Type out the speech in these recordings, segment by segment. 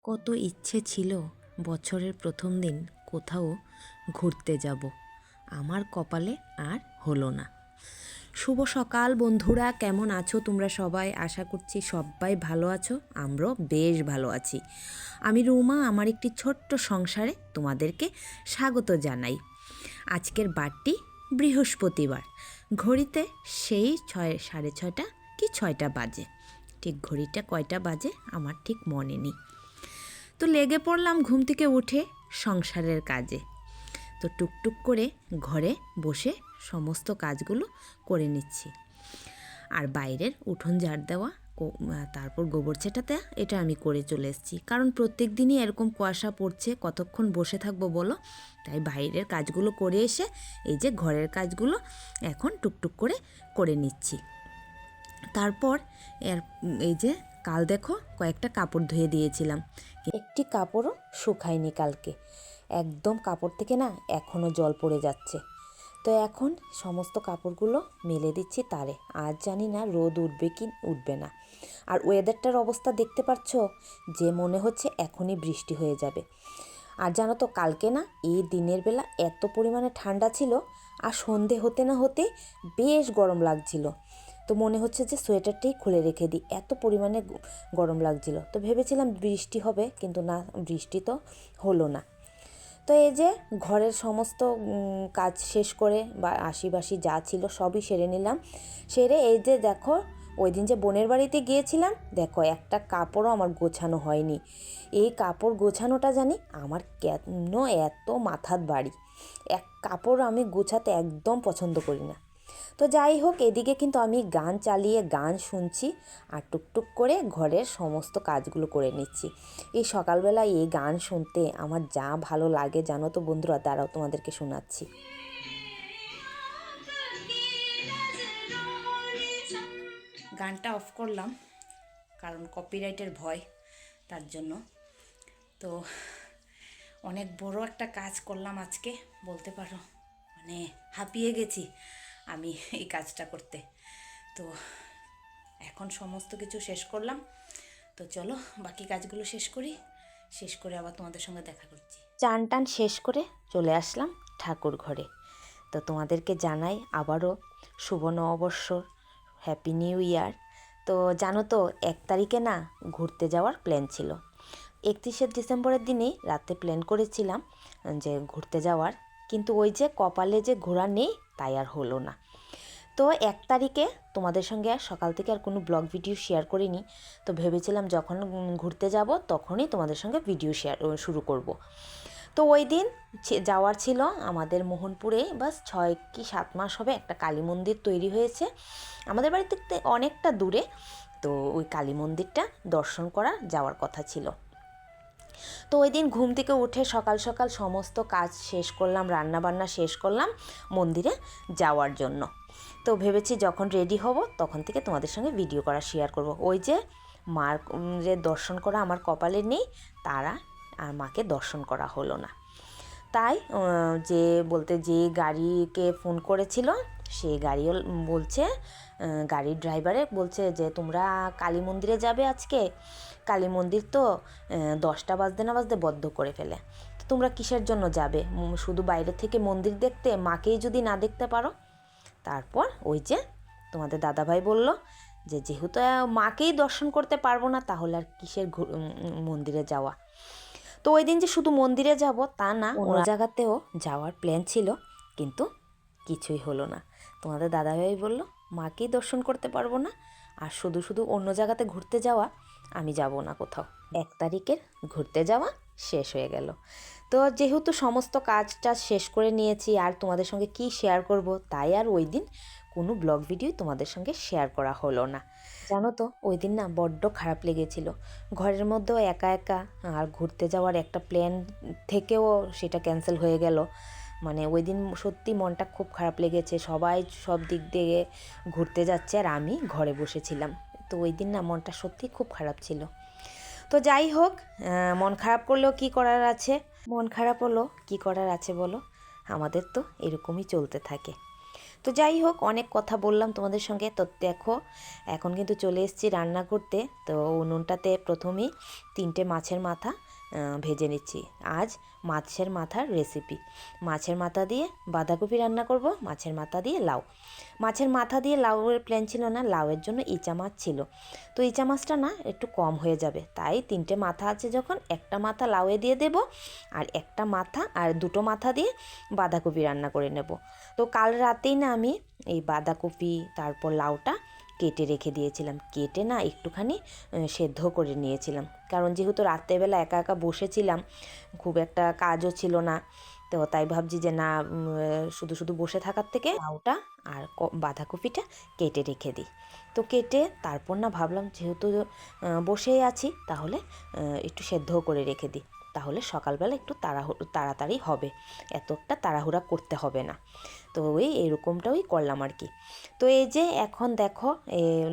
কত ইচ্ছে ছিল বছরের প্রথম দিন কোথাও ঘুরতে যাব, আমার কপালে আর হলো না। শুভ সকাল বন্ধুরা, কেমন আছো তোমরা সবাই? আশা করছি সবাই ভালো আছো, আমরাও বেশ ভালো আছি। আমি রুমা, আমার একটি ছোট্ট সংসারে তোমাদেরকে স্বাগত জানাই। আজকের বারটি বৃহস্পতিবার, ঘড়িতে সেই 6:30 কি 6টা বাজে। ঠিক ঘড়িটা কয়টা বাজে আমার ঠিক মনে নেই। তো লেগে পড়লাম ঘুম থেকে উঠে সংসারের কাজে। তো টুকটুক করে ঘরে বসে সমস্ত কাজগুলো করে নিচ্ছি। আর বাইরের উঠোন ঝাড় দেওয়া, তারপর গোবর ছেটাতে, এটা আমি করে চলে এসেছি। কারণ প্রত্যেক দিনই এরকম কুয়াশা পড়ছে, কতক্ষণ বসে থাকবো বলো? তাই বাইরের কাজগুলো করে এসে এই যে ঘরের কাজগুলো এখন টুকটুক করে করে নিচ্ছি। তারপর এই যে কাল দেখো কয়েকটা কাপড় ধুয়ে দিয়েছিলাম, একটি কাপড়ও শুকায়নি কালকে, একদম কাপড় থেকে না এখনও জল পড়ে যাচ্ছে। তো এখন সমস্ত কাপড়গুলো মেলে দিচ্ছি তারে। আজ জানি না রোদ উঠবে কি উঠবে না। আর ওয়েদারটার অবস্থা দেখতে পাচ্ছ, যে মনে হচ্ছে এখনই বৃষ্টি হয়ে যাবে। আর জানো তো কালকে না এই দিনের বেলা এত পরিমাণে ঠান্ডা ছিল, আর সন্ধে হতে না হতে বেশ গরম লাগছিল। তো মনে হচ্ছে যে সোয়েটারটাই খুলে রেখে দিই, এত পরিমাণে গরম লাগছিল। তো ভেবেছিলাম বৃষ্টি হবে, কিন্তু না, বৃষ্টি তো হলো না। তো এই যে ঘরের সমস্ত কাজ শেষ করে বা আশিবাসি যা ছিল সবই সেরে নিলাম। সেরে এই যে দেখো, ওই দিন যে বোনের বাড়িতে গিয়েছিলাম, দেখো একটা কাপড়ও আমার গোছানো হয়নি। এই কাপড় গোছানোটা জানি আমার কেন এত মাথার বাড়ি। এক কাপড় আমি গোছাতে একদম পছন্দ করি না। তো যাই হোক, এদিকে কিন্তু আমি গান চালিয়ে গান শুনছি আর টুকটুক করে ঘরের সমস্ত কাজগুলো করে নিচ্ছি। এই সকালবেলা এই গান শুনতে আমার যা ভালো লাগে জানো তো বন্ধুরা, দাঁড়াও তোমাদেরকে শোনাচ্ছি। গানটা অফ করলাম কারণ কপিরাইটের ভয়, তার জন্য। তো অনেক বড় একটা কাজ করলাম আজকে, বলতে পারো মানে হাঁপিয়ে গেছি আমি এই কাজটা করতে। তো এখন সমস্ত কিছু শেষ করলাম। তো চলো বাকি কাজগুলো শেষ করি, শেষ করে আবার তোমাদের সঙ্গে দেখা করছি। চান টান শেষ করে চলে আসলাম ঠাকুর ঘরে। তো তোমাদেরকে জানাই আবারও শুভ নববর্ষর হ্যাপি নিউ ইয়ার। তো জানো তো 1 তারিখে না ঘুরতে যাওয়ার প্ল্যান ছিল। 31শে ডিসেম্বরের দিনেই রাতে প্ল্যান করেছিলাম যে ঘুরতে যাওয়ার, কিন্তু ওই যে কপালে যে ঘোরা নেই, তাই আর হলো না। তো 1 তারিখে তোমাদের সঙ্গে সকাল থেকে আর কোনো ব্লগ ভিডিও শেয়ার করিনি। তো ভেবেছিলাম যখন ঘুরতে যাব তখনই তোমাদের সঙ্গে ভিডিও শেয়ার শুরু করব। তো ওই দিন যাওয়ার ছিল আমাদের মোহনপুরে, বাস 6 কি 7 মাস হবে একটা কালী মন্দির তৈরি হয়েছে আমাদের বাড়ি থেকে অনেকটা দূরে। তো ওই কালী মন্দিরটা দর্শন করা যাওয়ার কথা ছিল। তো ওই দিন ঘুম থেকে উঠে সকাল সকাল সমস্ত কাজ শেষ করলাম, রান্না বান্না শেষ করলাম মন্দিরে যাওয়ার জন্য। তো ভেবেছি যখন রেডি হব তখন থেকে তোমাদের সঙ্গে ভিডিও করা শেয়ার করব। ওই যে মার যে দর্শন করা আমার কপালে নেই, তারা আর মাকে দর্শন করা হলো না। তাই যে গাড়িকে ফোন করেছিল সেই গাড়িও বলছে, গাড়ির ড্রাইভারে বলছে যে তোমরা কালী মন্দিরে যাবে আজকে, কালী মন্দির তো 10টা বাজতে না বাজতে বন্ধ করে ফেলে। তো তোমরা কিসের জন্য যাবে? শুধু বাইরে থেকে মন্দির দেখতে, মাকেই যদি না দেখতে পারো? তারপর ওই যে তোমাদের দাদাভাই বলল যে যেহেতু মাকেই দর্শন করতে পারবো না, তাহলে আর কিসের মন্দিরে যাওয়া। তো ওই দিন যে শুধু মন্দিরে যাব তা না, অন্য জায়গাতেও যাওয়ার প্ল্যান ছিল, কিন্তু কিছুই হলো না। তোমাদের দাদাভাই বলল মাকেই দর্শন করতে পারবো না, আর শুধু শুধু অন্য জায়গাতে ঘুরতে যাওয়া, আমি যাব না কোথাও। 1 তারিখের ঘুরতে যাওয়া শেষ হয়ে গেল। তো যেহেতু সমস্ত কাজটা শেষ করে নিয়েছি, আর তোমাদের সঙ্গে কি শেয়ার করব, তাই আর ওই দিন কোনো ব্লগ ভিডিও তোমাদের সঙ্গে শেয়ার করা হলো না। জানো তো ওই দিন না বড্ড খারাপ লেগেছিল, ঘরের মধ্যেও একা একা, আর ঘুরতে যাওয়ার একটা প্ল্যান থেকেও সেটা ক্যান্সেল হয়ে গেল। মানে ওই দিন সত্যি মনটা খুব খারাপ লেগেছে, সবাই সব দিক দিয়ে ঘুরতে যাচ্ছে আর আমি ঘরে বসেছিলাম। তো ওই দিন না মনটা সত্যি খুব খারাপ ছিল। তো যাই হোক, মন খারাপ করলেও কি করার আছে, মন খারাপ হলো কি করার আছে বলো, আমাদের তো এরকমই চলতে থাকে। তো যাই হোক, অনেক কথা বললাম তোমাদের সঙ্গে। তো দেখো এখন কিন্তু চলে এসেছি রান্না করতে। তো উনুনটাতে প্রথমেই 3টে মাছের মাথা ভেজে নিচ্ছি। আজ মাছের মাথার রেসিপি। মাছের মাথা দিয়ে বাঁধাকপি রান্না করব, মাছের মাথা দিয়ে লাউ। মাছের মাথা দিয়ে লাউয়ের প্ল্যান ছিল না, লাউয়ের জন্য ইচা মাছ ছিল। তো ইচা মাছটা না একটু কম হয়ে যাবে, তাই 3টে মাথা আছে যখন একটা মাথা লাউয়ে দিয়ে দেব, আর একটা মাথা আর 2টো মাথা দিয়ে বাঁধাকপি রান্না করে নেব। তো কাল রাতেই না আমি এই বাঁধাকপি তারপর লাউটা কেটে রেখে দিয়েছিলাম, কেটে না একটুখানি সেদ্ধ করে নিয়েছিলাম। কারণ যেহেতু রাত্রেবেলা একা একা বসেছিলাম, খুব একটা কাজও ছিল না, তো তাই ভাবছি যে না, শুধু শুধু বসে থাকার থেকে লাউটা আর বাঁধাকপিটা কেটে রেখে দিই। তো কেটে তারপর না ভাবলাম যেহেতু বসেই আছি, তাহলে একটু সেদ্ধও করে রেখে দিই, তাহলে সকালবেলা একটু তাড়াতাড়ি হবে, এতটা তাড়াহুড়া করতে হবে না। তো এরকমটাই করলাম আর কি। তো এই যে এখন দেখো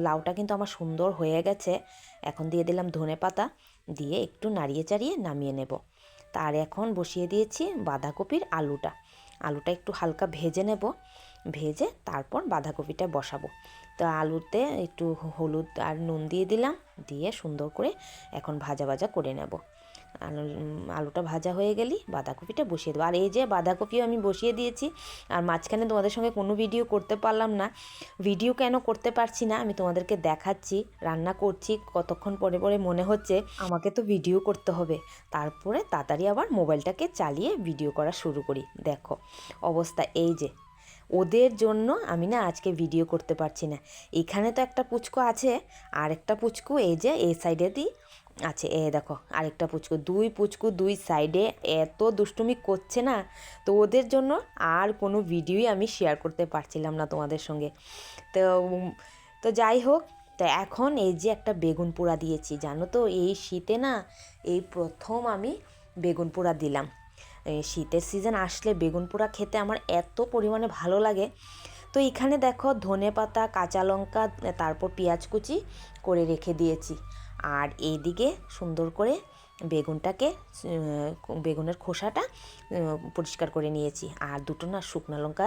লাউটা কিন্তু আমার সুন্দর হয়ে গেছে। এখন দিয়ে দিলাম ধনেপাতা, দিয়ে একটু নাড়িয়ে চাড়িয়ে নামিয়ে নেব। তার এখন বসিয়ে দিয়েছি বাঁধাকপির আলুটা। আলুটা একটু হালকা ভেজে নেব, ভেজে তারপর বাঁধাকপিটা বসাবো। তো আলুতে একটু হলুদ আর নুন দিয়ে দিলাম, দিয়ে সুন্দর করে এখন ভাজা ভাজা করে নেব। আলুটা ভাজা হয়ে গেলেই বাঁধাকপিটা বসিয়ে দেবো। আর এই যে বাঁধাকপিও আমি বসিয়ে দিয়েছি। আর মাঝখানে তোমাদের সঙ্গে কোনো ভিডিও করতে পারলাম না। ভিডিও কেন করতে পারছি না আমি তোমাদেরকে দেখাচ্ছি। রান্না করছি, কতক্ষণ পরে পরে মনে হচ্ছে আমাকে তো ভিডিও করতে হবে, তারপরে তাড়াতাড়ি আবার মোবাইলটাকে চালিয়ে ভিডিও করা শুরু করি। দেখো অবস্থা এই যে, ওদের জন্য আমি না আজকে ভিডিও করতে পারছি না। এখানে তো একটা পুচকু আছে, আর একটা পুচকু এই যে এই সাইডে দিই আছে, এ দেখো আরেকটা পুচকু, দুই পুচকু দুই সাইডে এত দুষ্টুমি করছে না। তো ওদের জন্য আর কোনো ভিডিওই আমি শেয়ার করতে পারছিলাম না তোমাদের সঙ্গে। তো তো যাই হোক, তো এখন এই যে একটা বেগুন পোড়া দিয়েছি, জানো তো এই শীতে না এই প্রথম আমি বেগুন পোড়া দিলাম। এই শীতের সিজন আসলে বেগুন পোড়া খেতে আমার এত পরিমাণে ভালো লাগে। তো এখানে দেখো ধনেপাতা, কাঁচা লঙ্কা, তারপর পেঁয়াজ কুচি করে রেখে দিয়েছি। আর এইদিকে সুন্দর করে বেগুনটাকে, বেগুনের খোসাটা পরিষ্কার করে নিয়েছি। আর 2টো না শুকনো লঙ্কা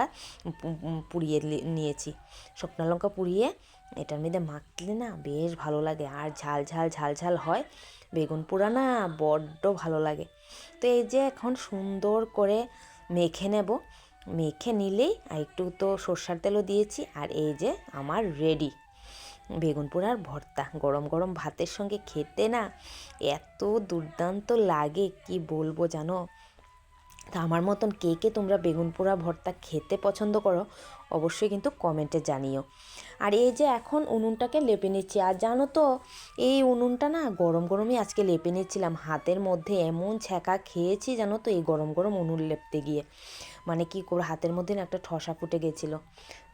পুড়িয়ে নিয়েছি। শুকনো লঙ্কা পুড়িয়ে এটার মধ্যে মাখলে না বেশ ভালো লাগে, আর ঝাল ঝাল ঝাল ঝাল হয়। বেগুন পোড়া না বড্ড ভালো লাগে। তো এই যে এখন সুন্দর করে মেখে নেব, মেখে নিলেই, আর একটু তো সর্ষার তেলও দিয়েছি। আর এই যে আমার রেডি বেগুন পোড়ার ভর্তা। গরম গরম ভাতের সঙ্গে খেতে না এত দুর্দান্ত লাগে, কি বলবো জানো। তা আমার মতন কে কে তোমরা বেগুন পোড়া ভর্তা খেতে পছন্দ করো অবশ্যই কিন্তু কমেন্টে জানিও। আর এই যে এখন উনুনটাকে লেপে নিচ্ছি। আর জানো তো এই উনুনটা না গরম গরমই আজকে লেপে নিচ্ছিলাম, হাতের মধ্যে এমন ছ্যাঁকা খেয়েছি জানো তো এই গরম গরম উনুন লেপতে গিয়ে, মানে কি করে হাতের মধ্যে না একটা ঠসা ফুটে গেছিলো।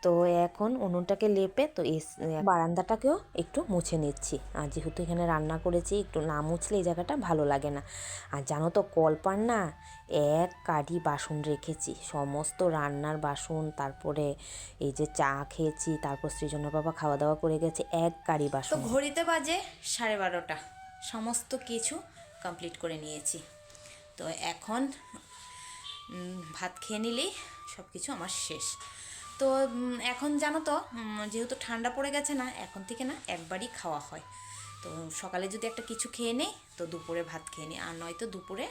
তো এখন উনুনটাকে লেপে তো এই বারান্দাটাকেও একটু মুছে নিচ্ছি। আর যেহেতু এখানে রান্না করেছি, একটু না মুছলে এই জায়গাটা ভালো লাগে না। আর জানো তো কলপার না এক কাঠি বাসন রেখেছি, সমস্ত রান্নার বাসন, তারপরে এই যে চা খেয়েছি, তারপর সৃজন্য বাবা খাওয়া দাওয়া করে গেছে, এক কারি তো বাসন। ঘড়িতে বাজে 12:30, সমস্ত কিছু কমপ্লিট করে নিয়েছি। তো এখন ভাত খেয়ে নিলেই সব কিছু আমার শেষ। তো এখন জানো তো যেহেতু ঠান্ডা পড়ে গেছে না, এখন থেকে না একবারই খাওয়া হয়। তো সকালে যদি একটা কিছু খেয়ে নিই তো দুপুরে ভাত খেয়ে নিই, আর নয়তো দুপুরে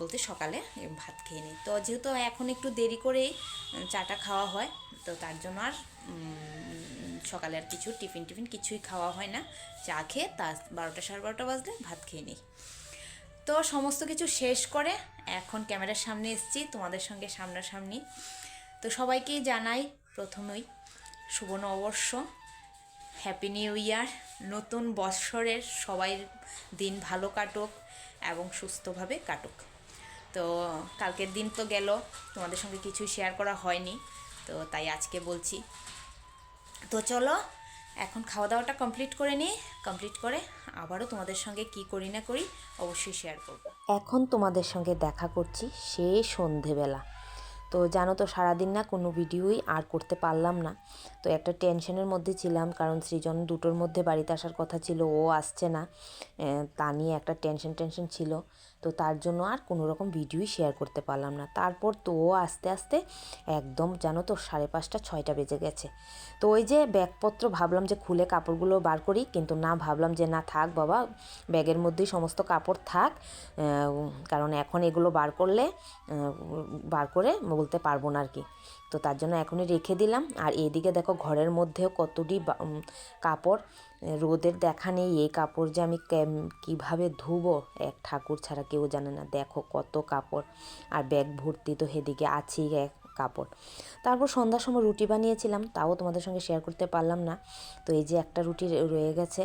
বলতে সকালে ভাত খেয়ে নিই। তো যেহেতু এখন একটু দেরি করেই চাটা খাওয়া হয়, তো তার জন্য আর সকালে আর কিছু টিফিন কিছুই খাওয়া হয় না। চা খেয়ে তা 12টা 12:30 বাজলে ভাত খেয়ে নিই। তো সমস্ত কিছু শেষ করে এখন ক্যামেরার সামনে এসেছি তোমাদের সঙ্গে সামনাসামনি। তো সবাইকেই জানাই প্রথমেই শুভ নববর্ষ, হ্যাপি নিউ ইয়ার। নতুন বৎসরের সবাই দিন ভালো কাটুক এবং সুস্থভাবে কাটুক। তো কালকের দিন তো গেল, তোমাদের সঙ্গে কিছুই শেয়ার করা হয়নি, তো তাই আজকে বলছি। তো চলো এখন খাওয়া দাওয়াটা কমপ্লিট করে নিই, কমপ্লিট করে আবারও তোমাদের সঙ্গে কি করি না করি অবশ্যই শেয়ার করব। এখন তোমাদের সঙ্গে দেখা করছি সেই সন্ধেবেলা। তো জানো তো সারাদিন না কোনো ভিডিওই আর করতে পারলাম না। তো একটা টেনশনের মধ্যে ছিলাম, কারণ সৃজন 2টোর মধ্যে বাড়িতে আসার কথা ছিল, ও আসছে না। তা নিয়ে একটা টেনশন ছিল। তো তার জন্য আর কোনো রকম ভিডিওই শেয়ার করতে পারলাম না। তারপর তো ও আস্তে আস্তে একদম জানো তো 5:30 6টা বেজে গেছে। তো ওই যে ব্যাগপত্র ভাবলাম যে খুলে কাপড়গুলো বার করি, কিন্তু না, ভাবলাম যে না, থাক বাবা, ব্যাগের মধ্যেই সমস্ত কাপড় থাক, কারণ এখন এগুলো বার করে বলতে পারবো না আর কি। তো তার জন্য এখনই রেখে দিলাম। আর এদিকে দেখো ঘরের মধ্যেও কতটি কাপড়, রোদের দেখা নেই, এই কাপড় যে আমি কীভাবে ধুবো এক ঠাকুর ছাড়া কেউ জানে না। দেখো কত কাপড়, আর ব্যাগ ভর্তি তো সেদিকে আছেই এক কাপড়। তারপর সন্ধ্যার সময় রুটি বানিয়েছিলাম, তাও তোমাদের সঙ্গে শেয়ার করতে পারলাম না। তো এই যে একটা রুটি রয়ে গেছে।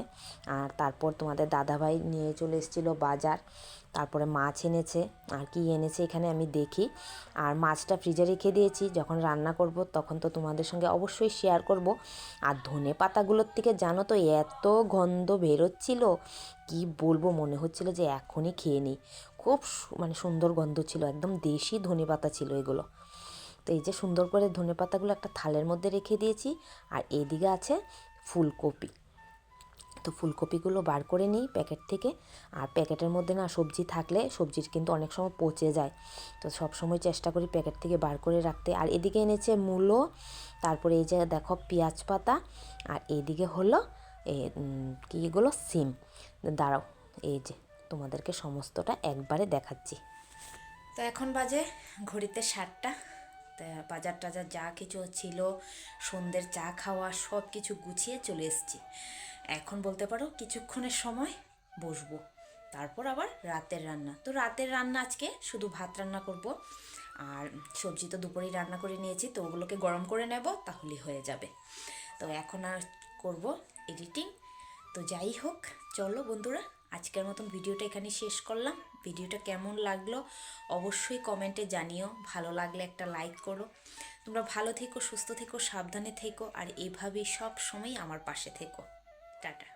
আর তারপর তোমাদের দাদাভাই নিয়ে চলে এসেছিলো বাজার, তারপরে মাছ এনেছে। আর কি এনেছে এখানে আমি দেখি। আর মাছটা ফ্রিজে রেখে দিয়েছি, যখন রান্না করব তখন তো তোমাদের সঙ্গে অবশ্যই শেয়ার করব। আর ধনে পাতাগুলোর থেকে জানো তো এত গন্ধ বেরোচ্ছিল, কি বলবো, মনে হচ্ছিল যে এখনই খেয়ে নিই। খুব মানে সুন্দর গন্ধ ছিল, একদম দেশি ধনে পাতা ছিল এগুলো। তো এই যে সুন্দর করে ধনে পাতাগুলো একটা থালের মধ্যে রেখে দিয়েছি। আর এদিকে আছে ফুলকপি। তো ফুলকপিগুলো বার করে নিই প্যাকেট থেকে। আর প্যাকেটের মধ্যে না সবজি থাকলে সবজির কিন্তু অনেক সময় পচে যায়, তো সব সময় চেষ্টা করি প্যাকেট থেকে বার করে রাখতে। আর এদিকে এনেছে মূলো, তারপরে এই যে দেখো পেঁয়াজ পাতা, আর এইদিকে হলো কি এগুলো, সিম। দাঁড়াও, এই যে তোমাদেরকে সমস্তটা একবারে দেখাচ্ছি। তো এখন বাজে ঘড়িতে 7টা। তা বাজার টাজার যা কিছু ছিল, সন্ধ্যের চা খাওয়া, সব কিছু গুছিয়ে চলে এসেছি। এখন বলতে পারো কিছুক্ষণের সময় বসবো, তারপর আবার রাতের রান্না। তো রাতের রান্না আজকে শুধু ভাত রান্না করব, আর সবজি তো দুপুরেই রান্না করে নিয়েছি, তো ওগুলোকে গরম করে নেব, তাহলেই হয়ে যাবে। তো এখন আর করব এডিটিং। তো যাই হোক, চলো বন্ধুরা, আজকের মতন ভিডিওটা এখানে শেষ করলাম। ভিডিওটা কেমন লাগলো অবশ্যই কমেন্টে জানিও, ভালো লাগলে একটা লাইক করো। তোমরা ভালো থেকো, সুস্থ থেকো, সাবধানে থেকো, আর এভাবেই সব সময় আমার পাশে থেকো। টাটা।